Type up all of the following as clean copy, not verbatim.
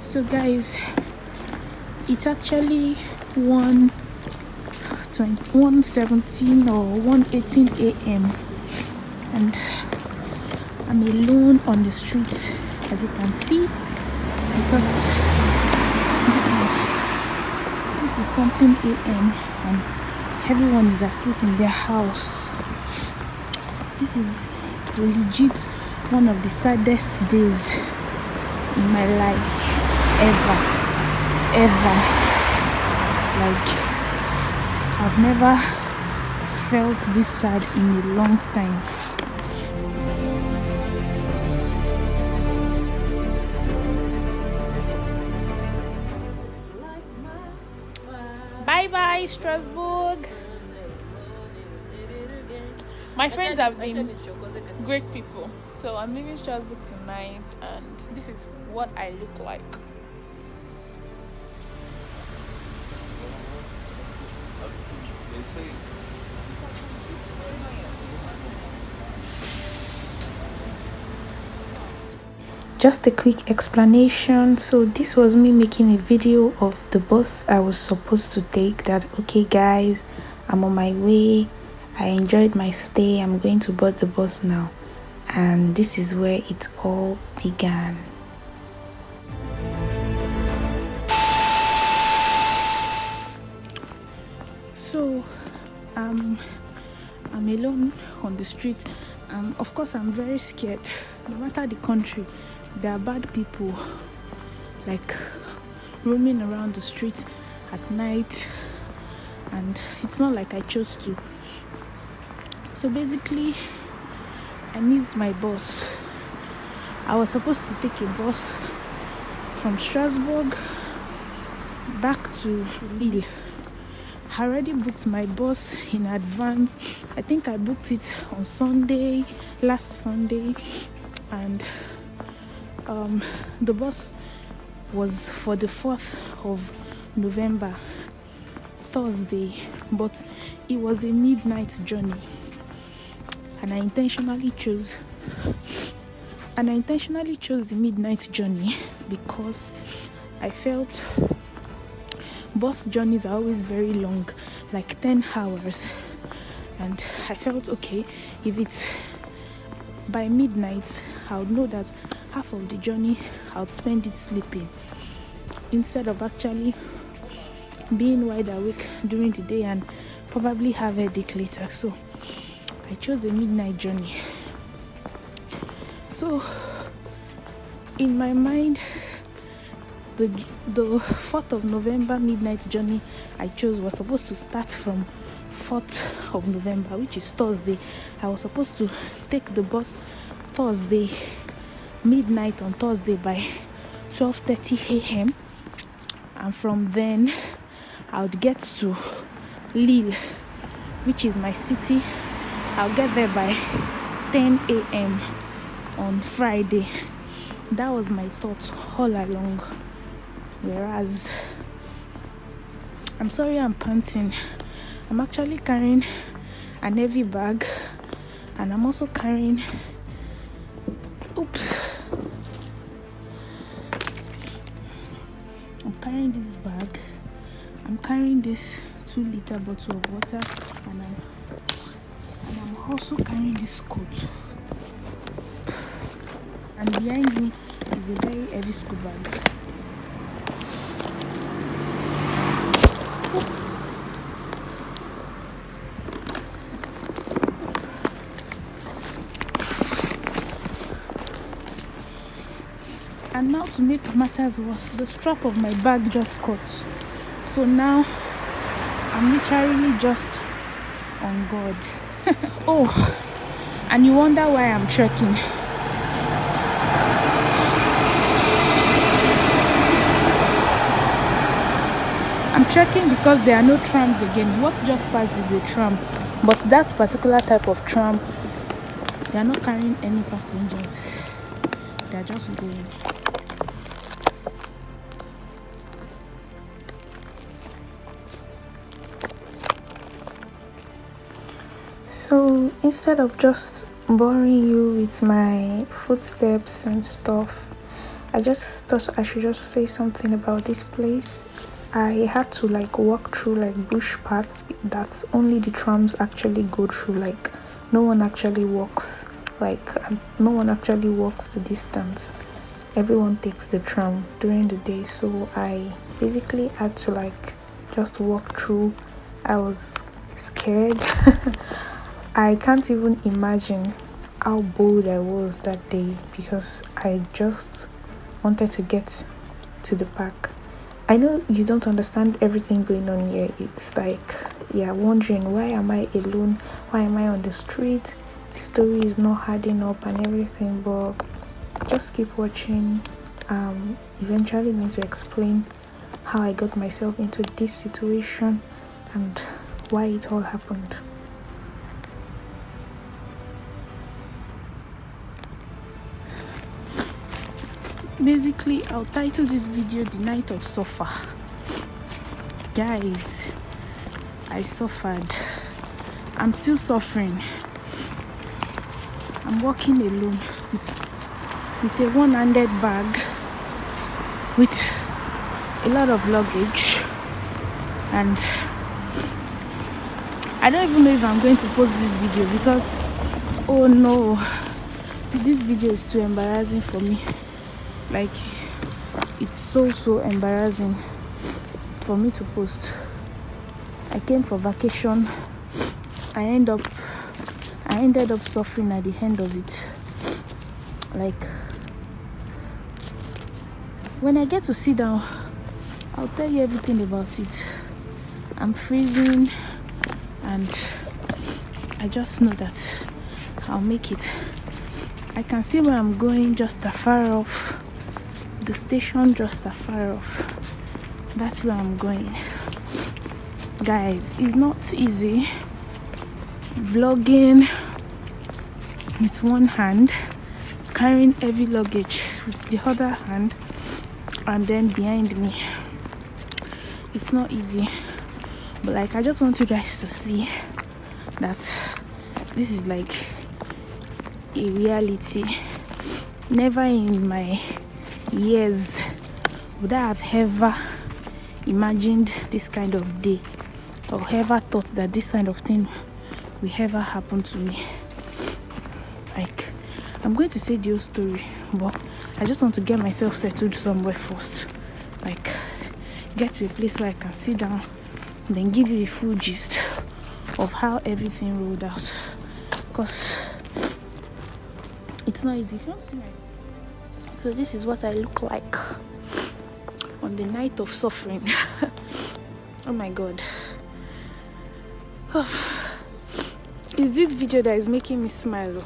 So guys, it's actually 1:17 or 1:18 a.m. and I'm alone on the streets, as you can see, because this is something a.m. and everyone is asleep in their house. This is legit one of the saddest days in my life ever. Like, I've never felt this sad in a long time. Bye bye, Strasbourg. My friends have been great people. So I'm leaving Strasbourg tonight, and this is what I look like. Just a quick explanation. So this was me making a video of the bus I was supposed to take. That, okay guys, I'm on my way, I enjoyed my stay, I'm going to board the bus now. And this is where it all began. So I'm alone on the street. Of course I'm very scared. No matter the country, there are bad people like roaming around the streets at night, and it's not like I chose to. So basically, I missed my bus. I was supposed to take a bus from Strasbourg back to Lille. I already booked my bus in advance. I think I booked it on last Sunday, and the bus was for the 4th of November, Thursday, but it was a midnight journey, and I intentionally chose the midnight journey because I felt bus journeys are always very long, like 10 hours, and I felt okay, if it's by midnight, I would know that half of the journey I would spend it sleeping instead of actually being wide awake during the day and probably have a headache later. So I chose a midnight journey. So in my mind, the 4th of November midnight journey I chose was supposed to start from 4th of November, which is Thursday. I was supposed to take the bus Thursday, midnight on Thursday by 12:30 a.m. and from then I would get to Lille, which is my city. I'll get there by 10 a.m. on Friday. That was my thought all along. Whereas, I'm sorry I'm panting. I'm actually carrying an heavy bag, and I'm also carrying this bag. I'm carrying this 2-liter bottle of water, and I'm also carrying this coat. And behind me is a very heavy school bag. And now, to make matters worse, the strap of my bag just cut. So now I'm literally just on God. Oh, and you wonder why I'm trekking. I'm trekking because there are no trams again. What just passed is a tram, but that particular type of tram, they are not carrying any passengers. They are just going. So instead of just boring you with my footsteps and stuff, I just thought I should just say something about this place. I had to like walk through like bush paths that only the trams actually go through. Like no one actually walks the distance. Everyone takes the tram during the day, so I basically had to like just walk through. I was scared. I can't even imagine how bold I was that day because I just wanted to get to the park. I know you don't understand everything going on here. It's like you're wondering, why am I alone? Why am I on the street? The story is not adding up and everything, but just keep watching. Eventually going to explain how I got myself into this situation and why it all happened. Basically, I'll title this video The Night of Suffer. Guys, I suffered. I'm still suffering. I'm walking alone with a one-handed bag with a lot of luggage, and I don't even know if I'm going to post this video because, oh no, this video is too embarrassing for me. Like, it's so embarrassing for me to post. I came for vacation. I ended up suffering at the end of it. Like, when I get to sit down, I'll tell you everything about it. I'm freezing and I just know that I'll make it. I can see where I'm going just afar off. The station just afar off. That's where I'm going. Guys, it's not easy vlogging with one hand, carrying heavy luggage with the other hand, and then behind me. It's not easy, but like, I just want you guys to see that this is like a reality. Never in my years would I have ever imagined this kind of day, or ever thought that this kind of thing will ever happen to me. Like, I'm going to say the whole story, but I just want to get myself settled somewhere first. Like, get to a place where I can sit down, then give you a full gist of how everything rolled out. Because it's not easy. If you don't see my... So this is what I look like on the night of suffering. Oh my god. It's this video that is making me smile.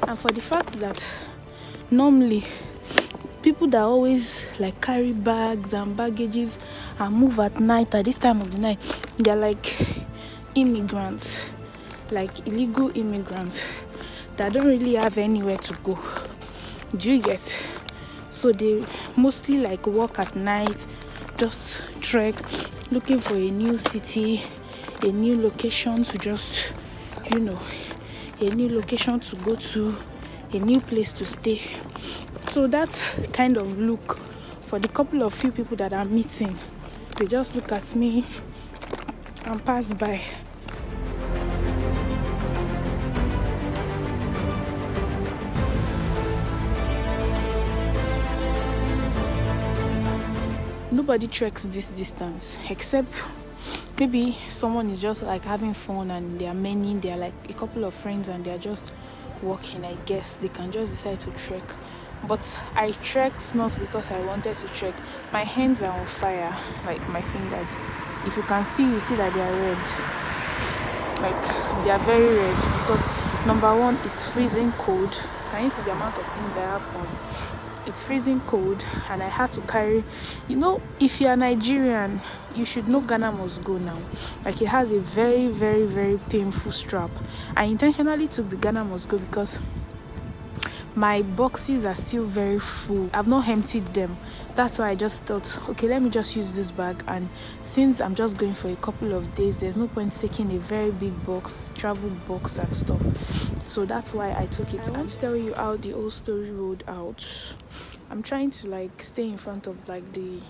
And for the fact that normally people that always like carry bags and baggages and move at night at this time of the night, they're like immigrants, like illegal immigrants that don't really have anywhere to go. Do you get? So they mostly like walk at night, just trek, looking for a new city, a new location to just, you know, a new location to go to, a new place to stay. So that's kind of look for the couple of few people that I'm meeting. They just look at me and pass by. Nobody treks this distance except maybe someone is just like having fun and there are like a couple of friends and they're just walking. I guess they can just decide to trek. But I trekked not because I wanted to trek. My hands are on fire, like my fingers. If you can see, you see that they are red. Like, they are very red because number one, it's freezing cold. Can you see the amount of things I have on? It's freezing cold and I had to carry, you know, if you're Nigerian, you should know Ghana must go now. Like, it has a very painful strap. I intentionally took the Ghana must go because my boxes are still very full. I've not emptied them. That's why I just thought, okay, let me just use this bag. And since I'm just going for a couple of days, there's no point taking a very big box, travel box and stuff. So that's why I took it. I want to tell you how the whole story rolled out. I'm trying to like stay in front of like a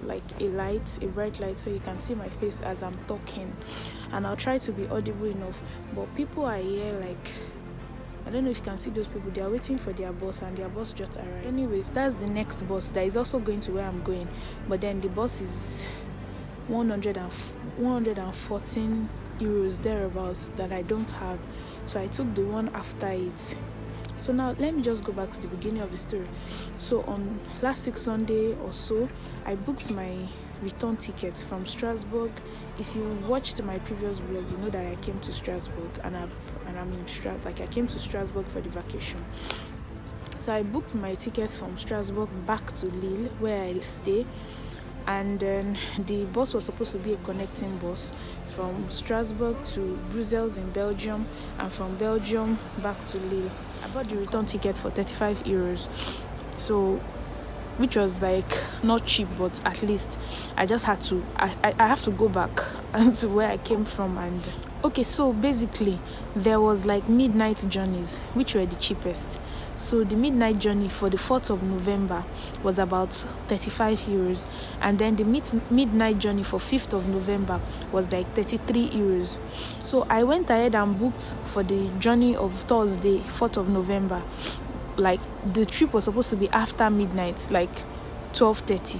bright light, so you can see my face as I'm talking, and I'll try to be audible enough. But people are here, like, I don't know if you can see those people. They are waiting for their bus, and their bus just arrived. Anyways, that's the next bus that is also going to where I'm going. But then the bus is 114 euros thereabouts that I don't have. So I took the one after it. So now let me just go back to the beginning of the story. So on last week Sunday or so, I booked my return tickets from Strasbourg. If you watched my previous vlog, you know that I came to Strasbourg, and I'm in I came to Strasbourg for the vacation. So I booked my tickets from Strasbourg back to Lille, where I stay, and then the bus was supposed to be a connecting bus from Strasbourg to Brussels in Belgium, and from Belgium back to Lille. I bought the return ticket for 35 euros. So which was like not cheap, but at least I just had to I have to go back to where I came from. And okay, so basically there was like midnight journeys which were the cheapest. So the midnight journey for the 4th of November was about 35 euros, and then the midnight journey for 5th of November was like 33 euros. So I went ahead and booked for the journey of Thursday, 4th of November. Like the trip was supposed to be after midnight, like 12:30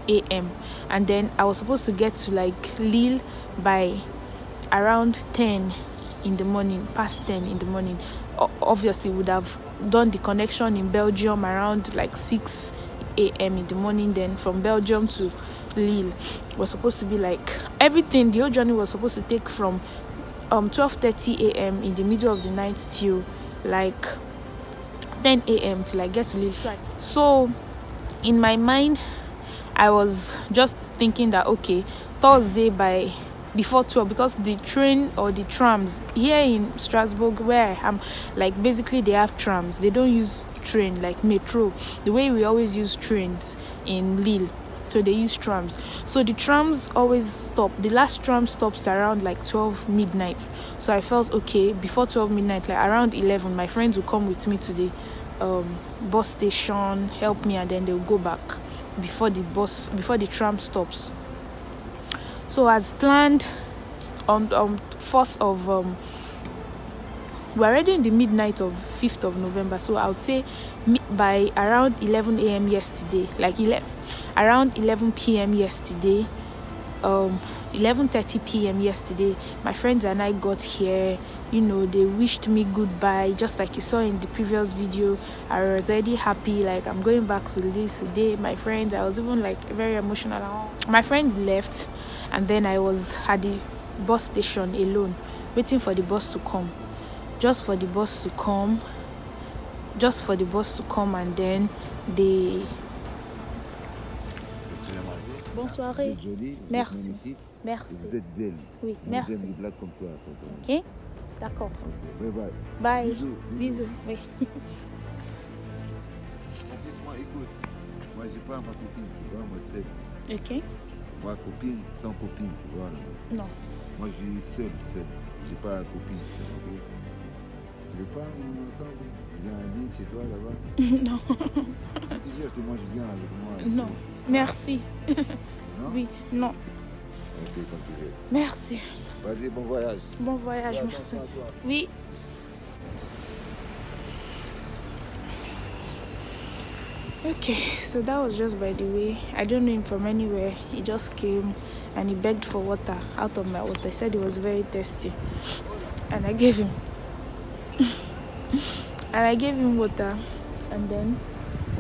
a.m. and then I was supposed to get to like Lille by around 10 in the morning, past 10 in the morning. Obviously would have done the connection in Belgium around like 6 a.m. in the morning. Then from Belgium to Lille was supposed to be like everything. The whole journey was supposed to take from 12:30 a.m. in the middle of the night till like 10 a.m. till I get to Lille. So in my mind, I was just thinking that okay, Thursday by before 12, because the train or the trams here in Strasbourg where I am, like basically they have trams. They don't use train like metro the way we always use trains in Lille. So they use trams. So the trams always stop. The last tram stops around like 12 midnight. So I felt okay, before 12 midnight, like around 11, my friends will come with me to the bus station, help me, and then they'll go back before the tram stops. So as planned, on 4th of we're already in the midnight of 5th of November. So I would say by around 11 a.m. yesterday, like around 11 p.m. yesterday, 11:30 p.m. yesterday, my friends and I got here. You know, they wished me goodbye, just like you saw in the previous video. I was already happy, like I'm going back to this today. My friends, I was even like very emotional. My friends left, and then I was at the bus station alone, waiting for the bus to come. Just for the bus to come, and then they... Bonsoir. Vous êtes jolie, vous Merci. êtes magnifique. Merci. Et vous êtes belle. Oui, Moi, merci. j'aime les blagues comme toi. Ok, d'accord. Ok, bye bye. Bye. Bisous. Oui. En plus, moi, écoute, moi, j'ai pas ma copine, tu vois, moi, seul. Ok. Moi, copine, sans copine, tu vois. Là. Non. Moi, je suis seul. J'ai pas copine, ok. Tu veux pas ensemble? Je viens à Lille, chez toi, là-bas. Non. Je te jure, tu manges bien avec moi. Non. Merci. Non? Oui, non. Ok, quand tu veux. Merci. Vas-y, bon voyage. Bon voyage, merci. Attention à toi. Oui. Okay, so that was just by the way. I don't know him from anywhere. He just came and he begged for water out of my water. He said he was very thirsty, and I gave him water, and then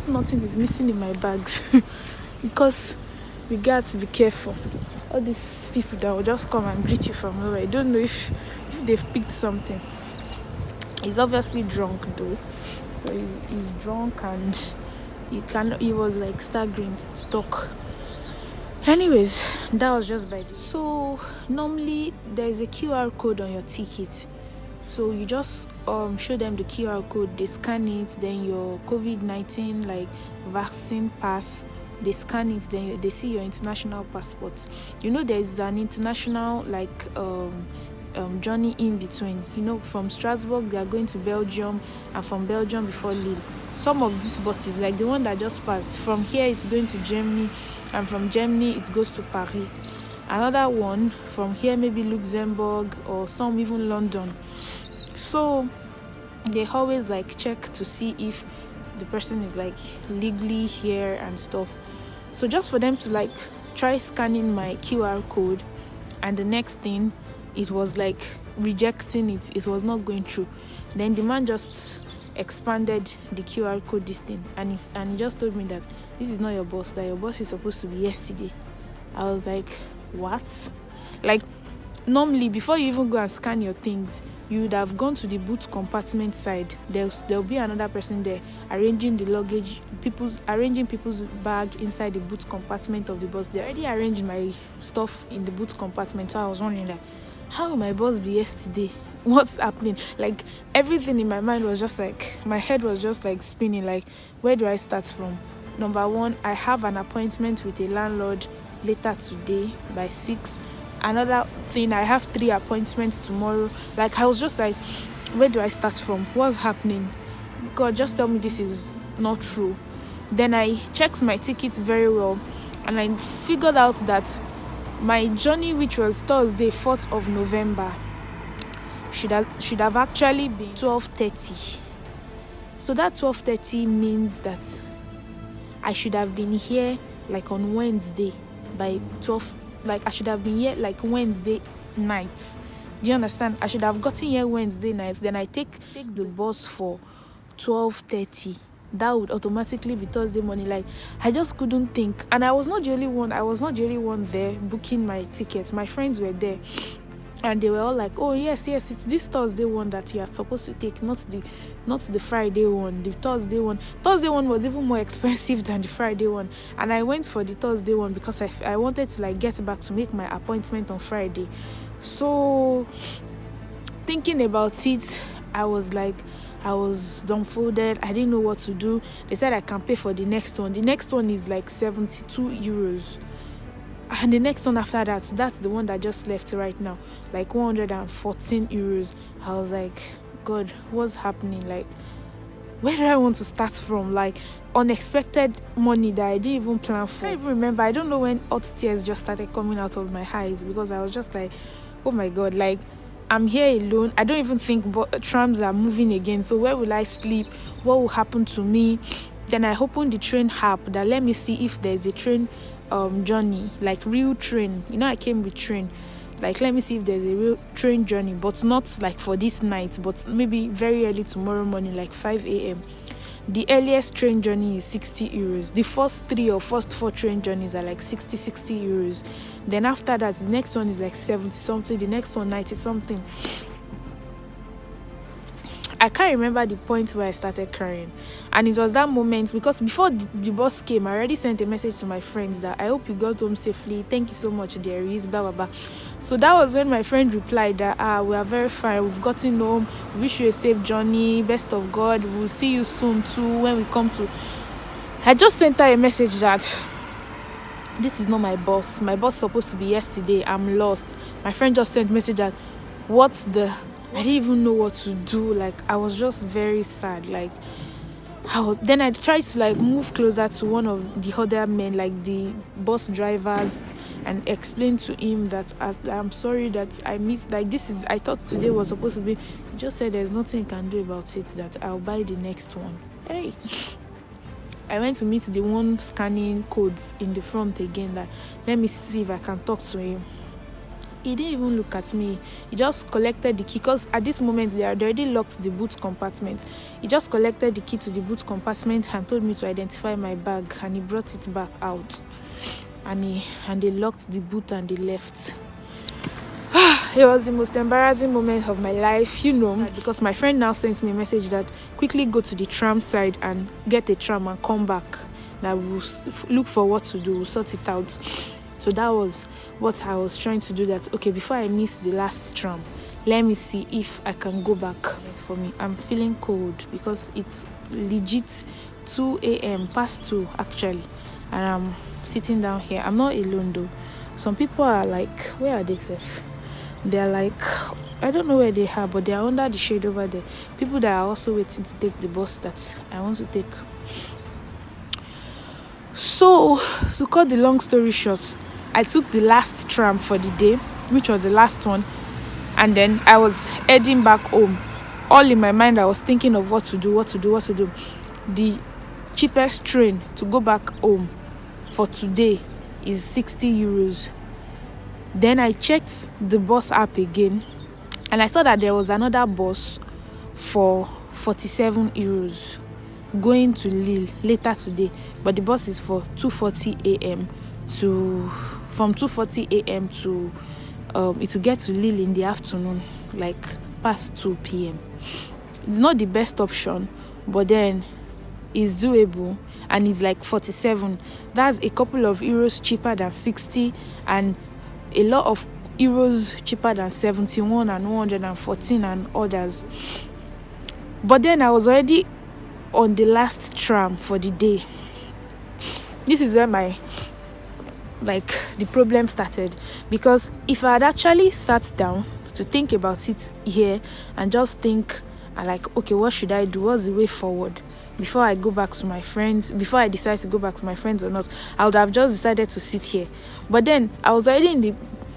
nothing is missing in my bags because we got to be careful. All these people that will just come and greet you from nowhere, I don't know if they've picked something. He's obviously drunk though, so he's drunk and he was like staggering to talk. Anyways, that was just by the... So normally there is a QR code on your ticket, So you just show them the QR code, they scan it, then your COVID-19 like vaccine pass, they scan it, then they see your international passport. There's an international like journey in between. From Strasbourg they are going to Belgium, and from Belgium before Lille. Some of these buses, like the one that just passed, from here it's going to Germany, and from Germany it goes to Paris. Another one from here maybe Luxembourg, or some even London. So they always like check to see if the person is like legally here and stuff. So just for them to like try scanning my QR code, and the next thing, it was like rejecting it was not going through. Then the man just expanded the QR code this thing, and he just told me that this is not your boss, that your boss is supposed to be yesterday. I was like, what? Like, normally before you even go and scan your things, you would have gone to the boot compartment side. There'll be another person there arranging the luggage, arranging people's bag inside the boot compartment of the bus. They already arranged my stuff in the boot compartment. So I was wondering, like, how will my boss be yesterday? What's happening? Like, everything in my mind was just like, my head was just like spinning. Like, where do I start from? Number one, I have an appointment with a landlord later today by 6. Another thing, I have 3 appointments tomorrow. Like, I was just like, where do I start from? What's happening? God, just tell me this is not true. Then I checked my tickets very well, and I figured out that my journey, which was Thursday 4th of November, should have actually been 12:30. So that 12:30 means that I should have been here like on Wednesday by 12. Like, I should have been here like Wednesday night. Do you understand? I should have gotten here Wednesday night. Then I take the bus for 12:30. That would automatically be Thursday morning. Like, I just couldn't think. And I was not the only one there booking my tickets. My friends were there, and they were all like, oh yes, it's this Thursday one that you are supposed to take, not the Friday one. The Thursday one was even more expensive than the Friday one, and I went for the Thursday one because I wanted to like get back to make my appointment on Friday. So thinking about it, I was dumbfounded. I didn't know what to do. They said I can pay for the next one. The next one is like 72 euros. And the next one after that's the one that just left right now, like 114 euros. I was like, God, what's happening? Like, where do I want to start from? Like, unexpected money that I didn't even plan for. I can't even remember. I don't know when hot tears just started coming out of my eyes, because I was just like, oh my God, like, I'm here alone. I don't even think trams are moving again. So where will I sleep? What will happen to me? Then I opened the train app that let me see if there's a train journey, like real train. I came with train. Like, let me see if there's a real train journey, but not like for this night, but maybe very early tomorrow morning, like 5 a.m. The earliest train journey is 60 euros. The first 3 or first 4 train journeys are like 60 euros. Then after that, the next one is like 70 something. The next one 90 something. I can't remember the point where I started crying. And it was that moment, because before the bus came, I already sent a message to my friends that I hope you got home safely. Thank you so much, dearies, blah, blah, blah. So that was when my friend replied that, we are very fine. We've gotten home. We wish you a safe journey. Best of God. We'll see you soon too when we come to... I just sent her a message that this is not my boss. My boss is supposed to be yesterday. I'm lost. My friend just sent a message that, I didn't even know what to do. Like, I was just very sad. Like, then I tried to like move closer to one of the other men, like the bus drivers, and explain to him that I'm sorry that I missed. Like, I thought today was supposed to be. He just said there's nothing I can do about it. That I'll buy the next one. Hey. I went to meet the one scanning codes in the front again. Like, let me see if I can talk to him. He didn't even look at me. He just collected the key, because at this moment they had already locked the boot compartment. He just collected the key to the boot compartment and told me to identify my bag, and he brought it back out. And they locked the boot and they left. It was the most embarrassing moment of my life, because my friend now sent me a message that quickly go to the tram side and get a tram and come back. That we'll look for what to do, we'll sort it out. So that was what I was trying to do, that, okay, before I miss the last tram, let me see if I can go back. For me, I'm feeling cold because it's legit 2 a.m. past 2 actually, and I'm sitting down here. I'm not alone though. Some people are like, where are they? They're like, I don't know where they are, but they are under the shade over there. People that are also waiting to take the bus that I want to take. So, to cut the long story short, I took the last tram for the day, which was the last one, and then I was heading back home. All in my mind, I was thinking of what to do. The cheapest train to go back home for today is 60 euros. Then I checked the bus app again, and I saw that there was another bus for 47 euros going to Lille later today, but the bus is for 2:40 a.m. from 2:40 a.m. to it will get to Lille in the afternoon, like past 2 p.m. It's not the best option, but then it's doable, and it's like 47. That's a couple of euros cheaper than 60, and a lot of euros cheaper than 71 and 114 and others. But then I was already on the last tram for the day. This is where the problem started, because if I had actually sat down to think about it here and just think, okay, what should I do? What's the way forward? Before I go back to my friends, before I decide to go back to my friends or not, I would have just decided to sit here. But then I was already in the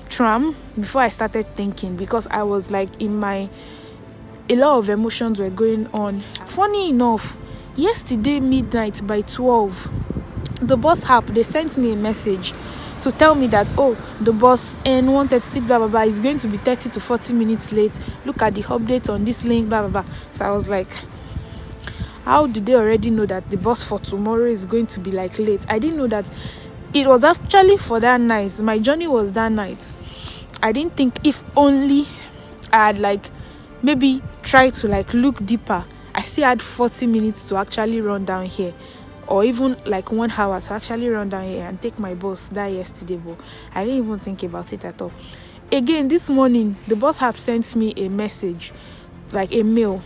tram before I started thinking, because I was like a lot of emotions were going on. Funny enough, yesterday midnight by 12, the bus app, they sent me a message to tell me that, the bus N136 blah blah blah is going to be 30 to 40 minutes late. Look at the update on this link, blah blah blah. So I was like, how do they already know that the bus for tomorrow is going to be like late? I didn't know that it was actually for that night. My journey was that night. I didn't think, if only I had maybe try to look deeper, I still had 40 minutes to actually run down here, or even 1 hour to actually run down here and take my bus that yesterday. But I didn't even think about it at all. Again, this morning the bus have sent me a message, a mail,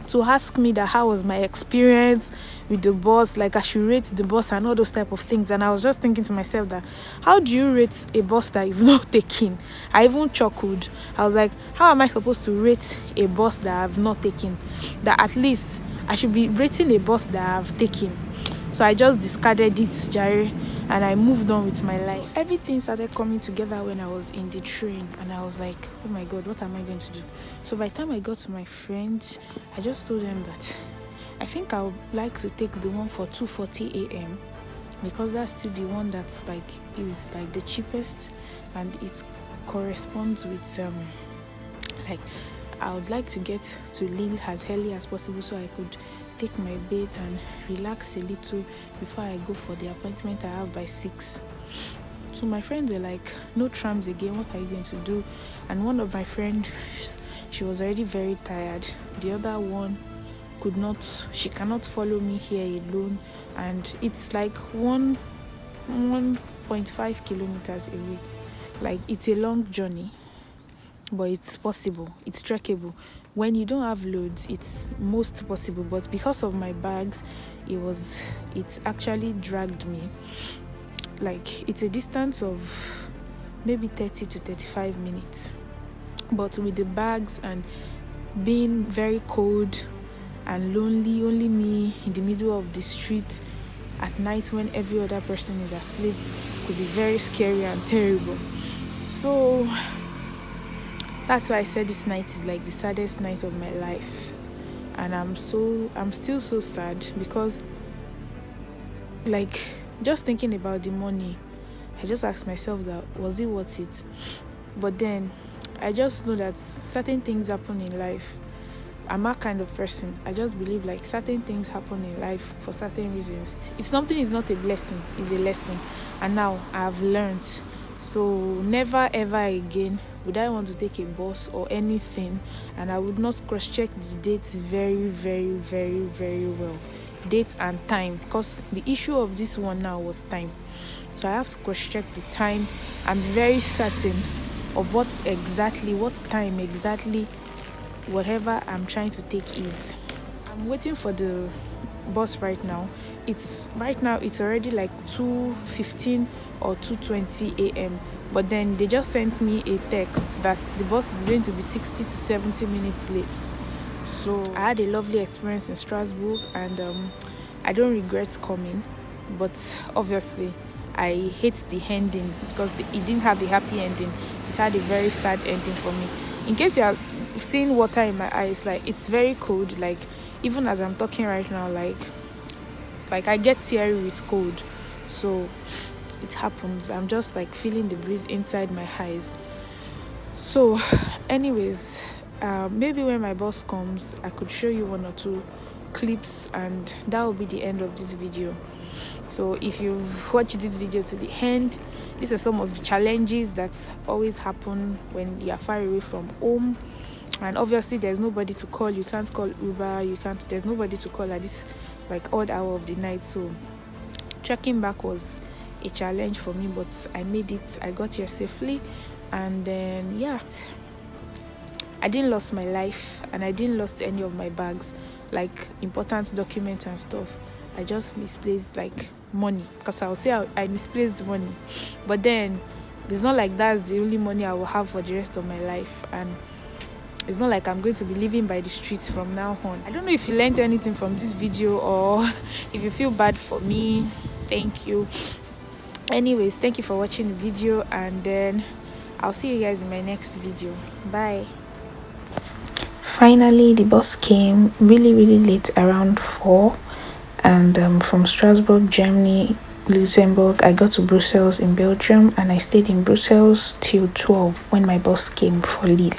to ask me that how was my experience with the bus, I should rate the bus and all those type of things. And I was just thinking to myself that, how do you rate a bus that you've not taken? I even chuckled. I was like, how am I supposed to rate a bus that I've not taken? That at least I should be rating a bus that I've taken. So I just discarded it, Jerry, and I moved on with my life. Everything started coming together when I was in the train, and I was like, oh my God, what am I going to do? So by the time I got to my friends, I just told them that I think I would like to take the one for 2:40 a.m. because that's still the one that's is the cheapest, and it corresponds with I would like to get to Lille as early as possible so I could take my bath and relax a little before I go for the appointment I have by 6. So my friends were like, no trams again, what are you going to do? And one of my friends, she was already very tired. The other one she cannot follow me here alone, and it's 1.5 kilometers away. It's a long journey, but it's possible, it's trackable. When you don't have loads, it's most possible, but because of my bags, it actually dragged me. It's a distance of maybe 30 to 35 minutes, but with the bags and being very cold and lonely, only me in the middle of the street at night when every other person is asleep, could be very scary and terrible. So that's why I said this night is the saddest night of my life. And I'm still so sad, because just thinking about the money, I just asked myself that, was it worth it? But then I just know that certain things happen in life. I'm that kind of person. I just believe certain things happen in life for certain reasons. If something is not a blessing, it's a lesson. And now I've learned. So never ever again would I want to take a bus or anything, and I would not cross-check the dates very, very, very, very well. Date and time, because the issue of this one now was time. So I have to cross-check the time. I'm very certain of what time exactly whatever I'm trying to take is. I'm waiting for the bus right now. It's already like 2:15 or 2:20 a.m. But then they just sent me a text that the bus is going to be 60 to 70 minutes late. So I had a lovely experience in Strasbourg, and I don't regret coming, but obviously I hate the ending because it didn't have a happy ending. It had a very sad ending for me. In case you are seeing water in my eyes, like it's very cold, like even as I'm talking right now, like I get teary with cold. So it happens. I'm just like feeling the breeze inside my eyes. So anyways, maybe when my boss comes, I could show you one or two clips, and that will be the end of this video. So if you've watched this video to the end, these are some of the challenges that always happen when you are far away from home. And obviously there's nobody to call. You can't call Uber, there's nobody to call at this like odd hour of the night. So trekking back was a challenge for me, but I made it. I got here safely, and then I didn't lose my life, and I didn't lose any of my bags, like important documents and stuff. I just misplaced like money, because I'll say I misplaced money, but then it's not like that's the only money I will have for the rest of my life, and it's not like I'm going to be living by the streets from now on. I don't know if you learned anything from this video, or if you feel bad for me. Thank you. Anyways, thank you for watching the video, and then I'll see you guys in my next video. Bye. Finally, the bus came really late, around 4, and from Strasbourg, Germany, Luxembourg, I got to Brussels in Belgium, and I stayed in Brussels till 12 when my bus came for Lille.